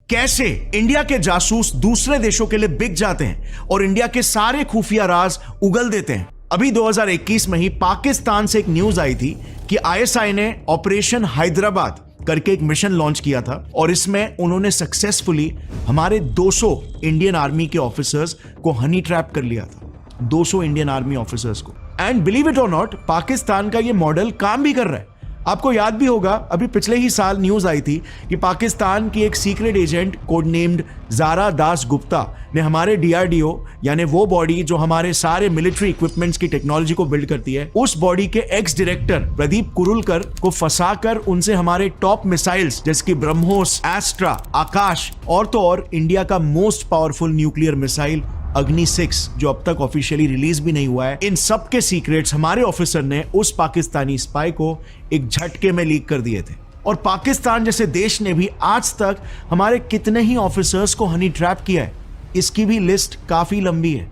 कैसे इंडिया के जासूस दूसरे देशों के लिए बिक जाते हैं और इंडिया के सारे खुफिया राज उगल देते हैं। अभी 2021 में ही पाकिस्तान से एक न्यूज आई थी कि आईएसआई ने ऑपरेशन हैदराबाद करके एक मिशन लॉन्च किया था और इसमें उन्होंने सक्सेसफुली हमारे 200 इंडियन आर्मी के ऑफिसर्स को हनी ट्रैप कर लिया था। 200 इंडियन आर्मी ऑफिसर्स को। एंड बिलीव इट और नॉट, पाकिस्तान का ये मॉडल काम भी कर रहा है। आपको याद भी होगा, अभी पिछले ही साल न्यूज आई थी कि पाकिस्तान की एक secret agent code named Zara Das Gupta ने हमारे डीआरडीओ यानी वो बॉडी जो हमारे सारे मिलिट्री इक्विपमेंट्स की टेक्नोलॉजी को बिल्ड करती है, उस बॉडी के एक्स डायरेक्टर प्रदीप कुरुलकर को फंसाकर उनसे हमारे टॉप मिसाइल्स जैसे कि ब्रह्मोस, एस्ट्रा, आकाश और तो और इंडिया का मोस्ट पावरफुल न्यूक्लियर मिसाइल अग्नि 6 जो अब तक ऑफिशियली रिलीज भी नहीं हुआ है, इन सब के सीक्रेट्स हमारे ऑफिसर ने उस पाकिस्तानी स्पाई को एक झटके में लीक कर दिए थे। और पाकिस्तान जैसे देश ने भी आज तक हमारे कितने ही ऑफिसर्स को हनी ट्रैप किया है, इसकी भी लिस्ट काफी लंबी है।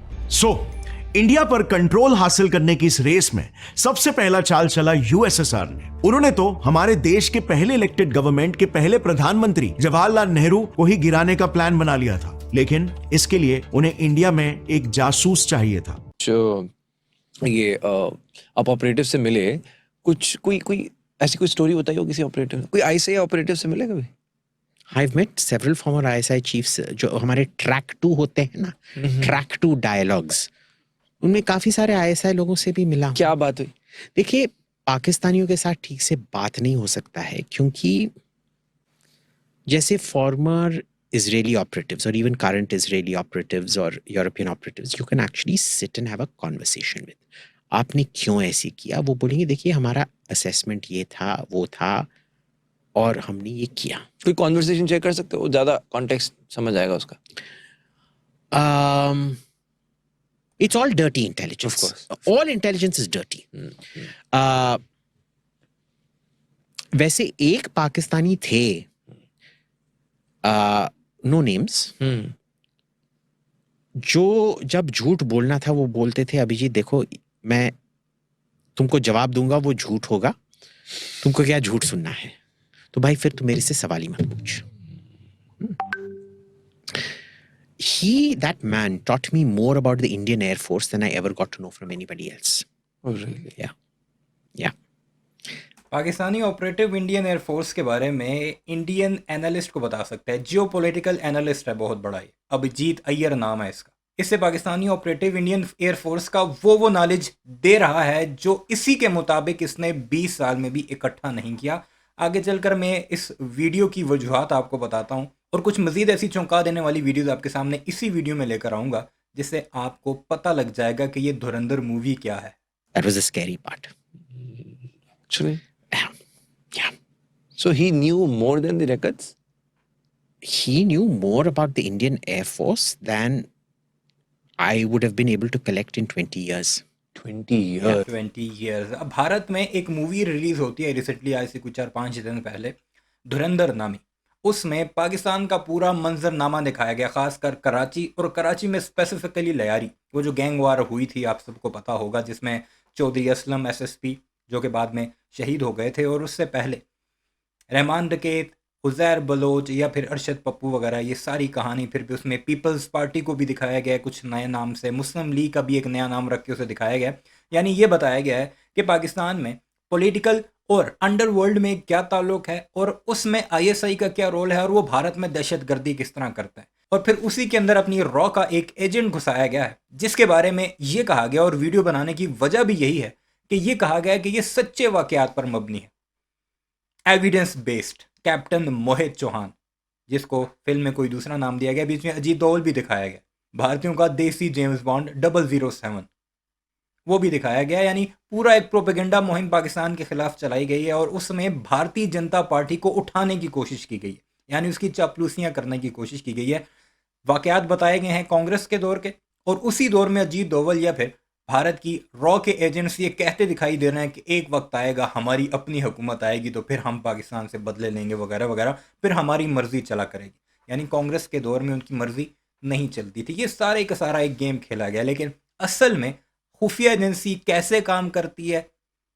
इंडिया पर कंट्रोल हासिल करने की इस रेस में सबसे पहला चाल चला यूएसएसआर ने। उन्होंने तो हमारे देश के पहले इलेक्टेड गवर्नमेंट के पहले प्रधानमंत्री जवाहरलाल नेहरू को ही गिराने का प्लान बना लिया था, लेकिन इसके लिए उन्हें इंडिया में एक जासूस चाहिए था। ये आप ऑपरेटिव से मिले, कुछ कोई ऐसी कोई स्टोरी बताइए किसी ऑपरेटिव, कोई आईएसआई ऑपरेटिव से मिले कभी? I've met several former ISI chiefs जो हमारे ट्रैक 2 होते हैं ना, ट्रैक 2 डायलॉग्स, उनमें काफी सारे ISI लोगों से भी मिला। क्या बात हुई? देखिए, पाकिस्तानियों के साथ ठीक से बात नहीं हो सकता है क्योंकि जैसे farmer Israeli operatives or even current Israeli operatives or European operatives, you can actually sit and have a conversation with. आपने क्यों ऐसे किया? वो बोलेंगे देखिए हमारा असेसमेंट ये था, वो था और हमने ये किया। कोई कॉन्वर्सेशन चेक कर सकते हो, ज्यादा कॉन्टेक्स्ट समझ आएगा उसका। It's all dirty intelligence. Of course. All intelligence is dirty. वैसे एक पाकिस्तानी थे, नो नेम्स, जो जब झूठ बोलना था वो बोलते थे, अभिजीत देखो मैं तुमको जवाब दूंगा वो झूठ होगा, तुमको क्या झूठ सुनना है, तो भाई फिर तुम मेरे से सवाल ही मत पूछ। That man taught me more about the Indian Air Force than I ever got to know from anybody else. Oh, really? Yeah. Pakistani operative Indian air force के बारे में इंडियन एनालिस्ट को बता सकता है, जियोपॉलिटिकल एनालिस्ट है बहुत बड़ा ही, अभिजीत अय्यर नाम है इसका। इससे पाकिस्तानी ऑपरेटिव इंडियन एयरफोर्स का वो नॉलेज दे रहा है जो इसी के मुताबिक इसने 20 साल में भी इकट्ठा नहीं किया। आगे चलकर मैं इस वीडियो की वजूहात आपको बताता हूँ और कुछ मजीद ऐसी चौंका देने वाली वीडियोज़ आपके सामने इसी वीडियो में लेकर आऊँगा, जिससे आपको पता लग जाएगा कि ये धुरंधर मूवी क्या है। That was a scary part. Actually? Yeah. So he knew more than the records? He knew more about the Indian Air Force than I would have been able to collect in 20 years. 20 years. 20 years। अब भारत में एक movie release होती है recently, आज से कुछ 4-5 दिन पहले, धुरंधर नामी। उसमें पाकिस्तान का पूरा मंजरनामा दिखाया गया, खासकर कराची, और कराची में स्पेसिफिकली लयारी, वो जो गैंग वार हुई थी आप सबको पता होगा, जिसमें चौधरी असलम एसएसपी जो कि बाद में शहीद हो गए थे, और उससे पहले रहमान डकैत, उज़ैर बलोच या फिर अरशद पप्पू वगैरह, ये सारी कहानी। फिर भी उसमें पीपल्स पार्टी को भी दिखाया गया है कुछ नए नाम से, मुस्लिम लीग का भी एक नया नाम रख के उसे दिखाया गया है। यानी ये बताया गया है कि पाकिस्तान में पॉलिटिकल और अंडरवर्ल्ड में क्या ताल्लुक है और उसमें आईएसआई का क्या रोल है और वो भारत में दहशतगर्दी किस तरह करता है। और फिर उसी के अंदर अपनी रॉ का एक एजेंट घुसाया गया है, जिसके बारे में ये कहा गया, और वीडियो बनाने की वजह भी यही है कि ये कहा गया है कि ये सच्चे वाकयात पर मबनी है, evidence based. Captain Mohit Chauhan, जिसको फिल्म में कोई दूसरा नाम दिया गया, बीच में अजीत दोवल भी दिखाया गया, भारतीयों का देसी जेम्स बॉन्ड 007 वो भी दिखाया गया। यानी पूरा एक प्रोपेगेंडा मुहिम पाकिस्तान के खिलाफ चलाई गई है और उसमें भारतीय जनता पार्टी को उठाने की कोशिश की गई है, यानी उसकी चापलूसियां करने की कोशिश की गई है। वाकयात बताए गए हैं कांग्रेस के दौर के, और उसी दौर में अजीत दोवल या फिर भारत की रॉ के एजेंट्स ये कहते दिखाई दे रहे हैं कि एक वक्त आएगा, हमारी अपनी हुकूमत आएगी तो फिर हम पाकिस्तान से बदले लेंगे वगैरह वगैरह, फिर हमारी मर्जी चला करेगी। यानी कांग्रेस के दौर में उनकी मर्जी नहीं चलती थी। ये सारे का सारा एक गेम खेला गया, लेकिन असल में खुफिया एजेंसी कैसे काम करती है,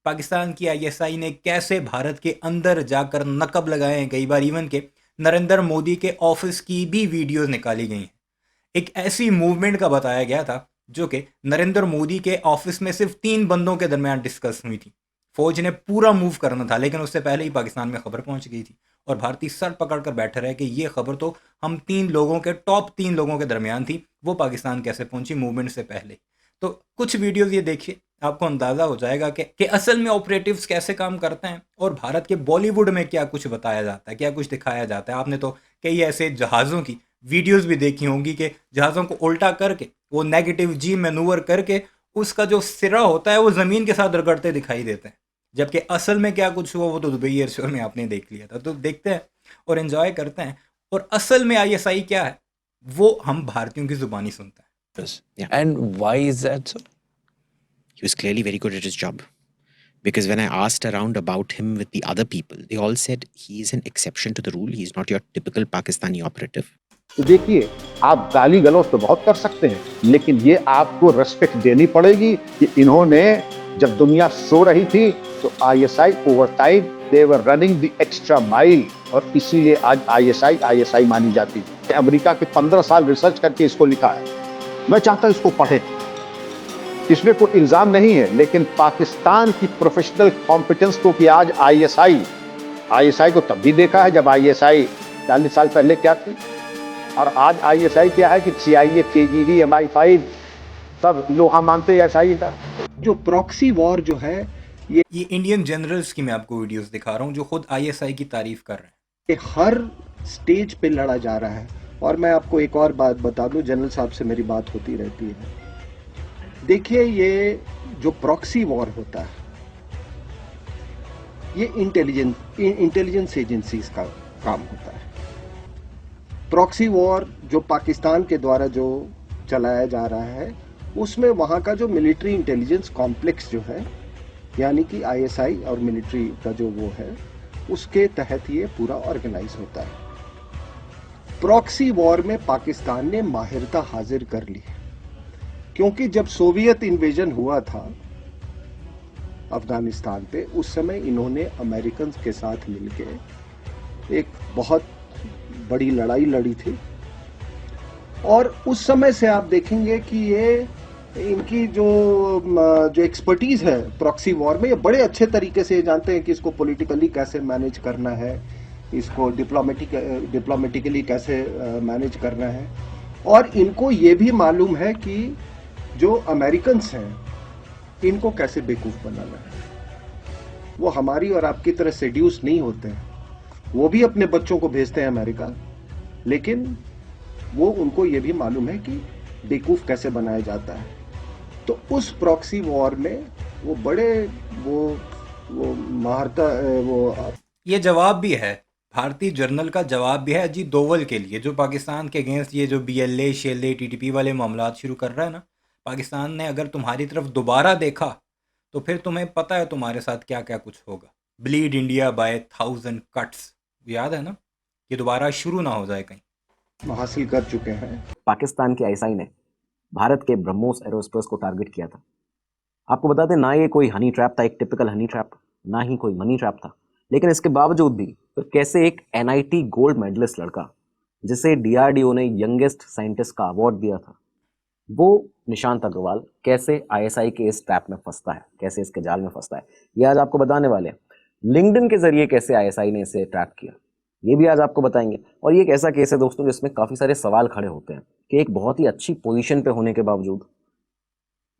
पाकिस्तान की आईएसआई ने कैसे भारत के अंदर जाकर नकब लगाए हैं, कई बार इवन के नरेंद्र मोदी के ऑफिस की भी वीडियोस निकाली गई हैं। एक ऐसी मूवमेंट का बताया गया था जो कि नरेंद्र मोदी के ऑफिस में सिर्फ 3 बंदों के दरमियान डिस्कस हुई थी। फौज ने पूरा मूव करना था, लेकिन उससे पहले ही पाकिस्तान में खबर पहुंच गई थी और भारतीय सर पकड़ कर बैठे रहे कि ये खबर तो हम 3 लोगों के टॉप 3 लोगों के दरमियान थी, वो पाकिस्तान कैसे पहुंची मूवमेंट से पहले। तो कुछ वीडियोस ये देखिए, आपको अंदाज़ा हो जाएगा कि असल में ऑपरेटिव्स कैसे काम करते हैं और भारत के बॉलीवुड में क्या कुछ बताया जाता है, क्या कुछ दिखाया जाता है। आपने तो कई ऐसे जहाज़ों की वीडियोस भी देखी होंगी कि जहाज़ों को उल्टा करके वो नेगेटिव जी मैनूवर करके उसका जो सिरा होता है वो ज़मीन के साथ रगड़ते दिखाई देते हैं, जबकि असल में क्या कुछ हुआ वो तो दुबई एयर शो में आपने देख लिया था। तो देखते हैं और एंजॉय करते हैं, और असल में आईएसआई क्या है वो हम भारतीयों की ज़ुबानी सुनते हैं। Yeah. And why is that so? He was clearly very good at his job. Because when I asked around about him with the other people, they all said he is an exception to the rule. He's not your typical Pakistani operative. तो देखिए, आप गाली गलौज तो बहुत कर सकते हैं, लेकिन ये आपको रेस्पेक्ट देनी पड़ेगी कि इन्होंने जब दुनिया सो रही थी तो ISI overtime they were running the extra mile, और इसीलिए आज आईएसआई मानी जाती है। अमेरिका के 15 साल रिसर्च करके इसको लिखा है, मैं चाहता हूं इसको पढ़े। इसमें कोई इल्जाम नहीं है, लेकिन पाकिस्तान की प्रोफेशनल कॉम्पिटेंस को कि आज आईएसआई को तब भी देखा है जब आईएसआई 40 साल पहले क्या थी, और आज आईएसआई क्या है कि सीआईए, केजीबी, MI5 सब लोहा मानते हैं एसआई का। जो प्रॉक्सी वॉर जो है ये इंडियन जनरल्स की मैं आपको वीडियोस दिखा रहा हूँ जो खुद आईएसआई की तारीफ कर रहे हैं। ये हर स्टेज पे लड़ा जा रहा है। और मैं आपको एक और बात बता दूं, जनरल साहब से मेरी बात होती रहती है। देखिए, ये जो प्रॉक्सी वॉर होता है ये इंटेलिजेंस एजेंसीज का काम होता है। प्रॉक्सी वॉर जो पाकिस्तान के द्वारा जो चलाया जा रहा है उसमें वहाँ का जो मिलिट्री इंटेलिजेंस कॉम्प्लेक्स जो है, यानी कि आईएसआई और मिलिट्री का जो वो है, उसके तहत ये पूरा ऑर्गेनाइज होता है। प्रॉक्सी वॉर में पाकिस्तान ने माहिरता हाजिर कर ली, क्योंकि जब सोवियत इन्वेजन हुआ था अफगानिस्तान पे, उस समय इन्होंने अमेरिकन के साथ मिलके एक बहुत बड़ी लड़ाई लड़ी थी। और उस समय से आप देखेंगे कि ये इनकी जो एक्सपर्टीज है प्रॉक्सी वॉर में, ये बड़े अच्छे तरीके से जानते हैं कि इसको पॉलिटिकली कैसे मैनेज करना है, इसको डिप्लोमेटिकली कैसे मैनेज करना है। और इनको ये भी मालूम है कि जो अमेरिकन्स हैं इनको कैसे बेवकूफ़ बनाना है। वो हमारी और आपकी तरह सेड्यूस नहीं होते हैं, वो भी अपने बच्चों को भेजते हैं अमेरिका, लेकिन वो उनको ये भी मालूम है कि बेवकूफ़ कैसे बनाया जाता है। तो उस प्रॉक्सी वॉर में वो बड़े वो महारता वो ये जवाब भी है, भारतीय जर्नल का जवाब भी है अजीत दोवल के लिए, जो पाकिस्तान के अगेंस्ट ये जो BLA शेले TTP वाले मामलात शुरू कर रहा है ना। पाकिस्तान ने अगर तुम्हारी तरफ दोबारा देखा तो फिर तुम्हें पता है तुम्हारे साथ क्या क्या कुछ होगा। ब्लीड इंडिया बाय 1000 कट्स, याद है ना, ये दोबारा शुरू ना हो जाए कहीं। हासिल कर चुके हैं। पाकिस्तान की आईएसआई ने भारत के ब्रह्मोस एरोस्पेस को टारगेट किया था। आपको बता दें, ना ये कोई हनी ट्रैप था, एक टिपिकल हनी ट्रैप, ना ही कोई मनी ट्रैप था, लेकिन इसके बावजूद भी तो कैसे एक NIT गोल्ड मेडलिस्ट लड़का, जिसे DRDO ने यंगेस्ट साइंटिस्ट का अवार्ड दिया था, वो निशांत अग्रवाल कैसे आईएसआई के इस ट्रैप में फंसता है, कैसे इसके जाल में फंसता है, ये आज आपको बताने वाले हैं। लिंक्डइन के जरिए कैसे आईएसआई ने इसे ट्रैप किया, ये भी आज आपको बताएंगे। और ये एक ऐसा केस है दोस्तों जिसमें काफ़ी सारे सवाल खड़े होते हैं कि एक बहुत ही अच्छी पोजीशन पे होने के बावजूद,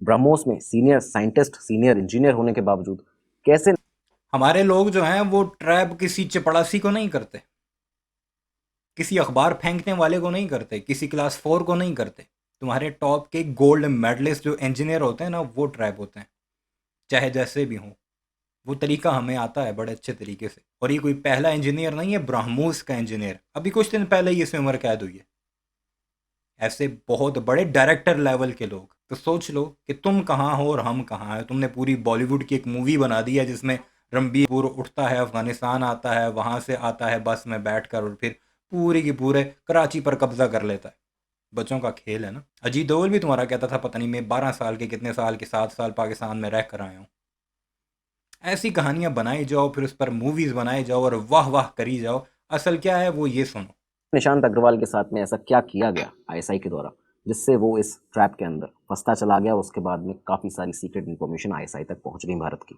ब्रह्मोस में सीनियर साइंटिस्ट, सीनियर इंजीनियर होने के बावजूद कैसे हमारे लोग जो हैं वो ट्रैप किसी चपड़ासी को नहीं करते, किसी अखबार फेंकने वाले को नहीं करते, किसी क्लास 4 को नहीं करते। तुम्हारे टॉप के गोल्ड मेडलिस्ट जो इंजीनियर होते हैं ना, वो ट्रैप होते हैं, चाहे जैसे भी हों। वो तरीका हमें आता है बड़े अच्छे तरीके से। और ये कोई पहला इंजीनियर नहीं है, ब्रह्मोस का इंजीनियर, अभी कुछ दिन पहले ही इसमें उम्र कैद हुई है। ऐसे बहुत बड़े डायरेक्टर लेवल के लोग। तो सोच लो कि तुम कहाँ हो और हम कहाँ हैं। तुमने पूरी बॉलीवुड की एक मूवी बना दी है जिसमें रणबीर कपूर उठता है, अफगानिस्तान आता है, वहाँ से आता है बस में बैठकर और फिर पूरी की पूरे कराची पर कब्जा कर लेता है। बच्चों का खेल है ना। अजीत दोवल भी तुम्हारा कहता था, पता नहीं मैं 12 साल के कितने साल के 7 साल पाकिस्तान में रह कर आया हूँ। ऐसी कहानियाँ बनाई जाओ, फिर उस पर मूवीज़ बनाई जाओ और वाह वाह करी जाओ। असल क्या है वो ये सुनो। निशांत अग्रवाल के साथ में ऐसा क्या किया गया आईएसआई के द्वारा जिससे वो इस ट्रैप के अंदर फंसता चला गया। उसके बाद में काफ़ी सारी सीक्रेट इन्फॉर्मेशन आईएसआई तक पहुंच गई भारत की।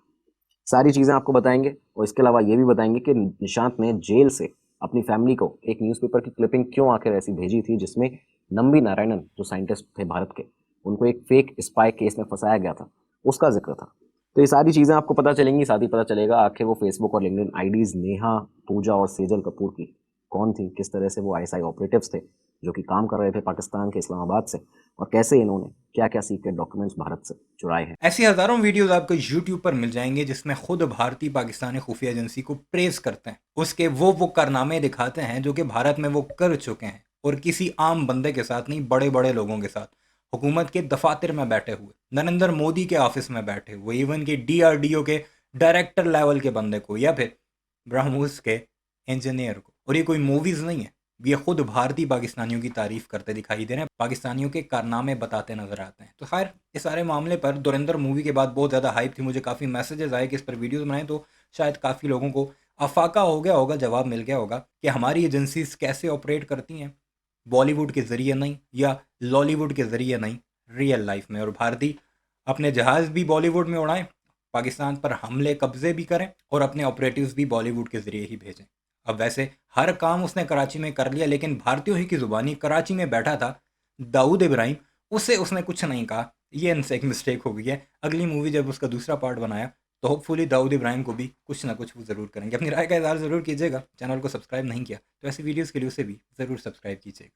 सारी चीज़ें आपको बताएंगे और इसके अलावा ये भी बताएंगे कि निशांत ने जेल से अपनी फैमिली को एक न्यूज़पेपर की क्लिपिंग क्यों आखिर ऐसी भेजी थी जिसमें नंबी नारायणन जो साइंटिस्ट थे भारत के, उनको एक फेक स्पाई केस में फंसाया गया था, उसका जिक्र था। तो ये सारी चीज़ें आपको पता चलेंगी। साथ ही पता चलेगा आखिर वो फेसबुक और लिंक्डइन आईडीज नेहा, पूजा और सेजल कपूर की कौन थी, किस तरह से वो आईएसआई ऑपरेटिव्स थे जो कि काम कर रहे थे पाकिस्तान के इस्लामाबाद से, और कैसे इन्होंने क्या क्या सीक्रेट डॉक्यूमेंट्स भारत से चुराए हैं। ऐसी हजारों वीडियोस आपको यूट्यूब पर मिल जाएंगे जिसमें खुद भारतीय पाकिस्तानी खुफिया एजेंसी को प्रेज करते हैं, उसके वो कारनामे दिखाते हैं जो कि भारत में वो कर चुके हैं, और किसी आम बंदे के साथ नहीं, बड़े बड़े लोगों के साथ, हुकूमत के दफातर में बैठे हुए, नरेंद्र मोदी के ऑफिस में बैठे हुए, इवन के डीआरडीओ के डायरेक्टर लेवल के बंदे को, या फिर ब्रह्मोस के इंजीनियर को। और ये कोई मूवीज नहीं है, ये खुद भारतीय पाकिस्तानियों की तारीफ करते दिखाई दे रहे हैं, पाकिस्तानियों के कारनामे बताते नजर आते हैं। तो खैर इस सारे मामले पर धुरंधर मूवी के बाद बहुत ज़्यादा हाइप थी, मुझे काफ़ी मैसेजेस आए कि इस पर वीडियोस बनाएं, तो शायद काफ़ी लोगों को अफाका हो गया होगा, जवाब मिल गया होगा कि हमारी एजेंसीज कैसे ऑपरेट करती हैं, बॉलीवुड के ज़रिए नहीं या लॉलीवुड के ज़रिए नहीं, रियल लाइफ में। और भारतीय अपने जहाज़ भी बॉलीवुड में उड़ाएं, पाकिस्तान पर हमले कब्जे भी करें और अपने ऑपरेटिव्स भी बॉलीवुड के ज़रिए ही भेजें। अब वैसे हर काम उसने कराची में कर लिया, लेकिन भारतीयों ही की ज़ुबानी कराची में बैठा था दाऊद इब्राहिम, उससे उसने कुछ नहीं कहा। ये इनसे एक मिस्टेक हो गई है। अगली मूवी जब उसका दूसरा पार्ट बनाया तो होपफुली दाऊद इब्राहिम को भी कुछ ना कुछ वो ज़रूर करेंगे। अपनी राय का इज़हार ज़रूर कीजिएगा। चैनल को सब्सक्राइब नहीं किया तो ऐसी वीडियोज़ के लिए उसे भी ज़रूर सब्सक्राइब कीजिएगा।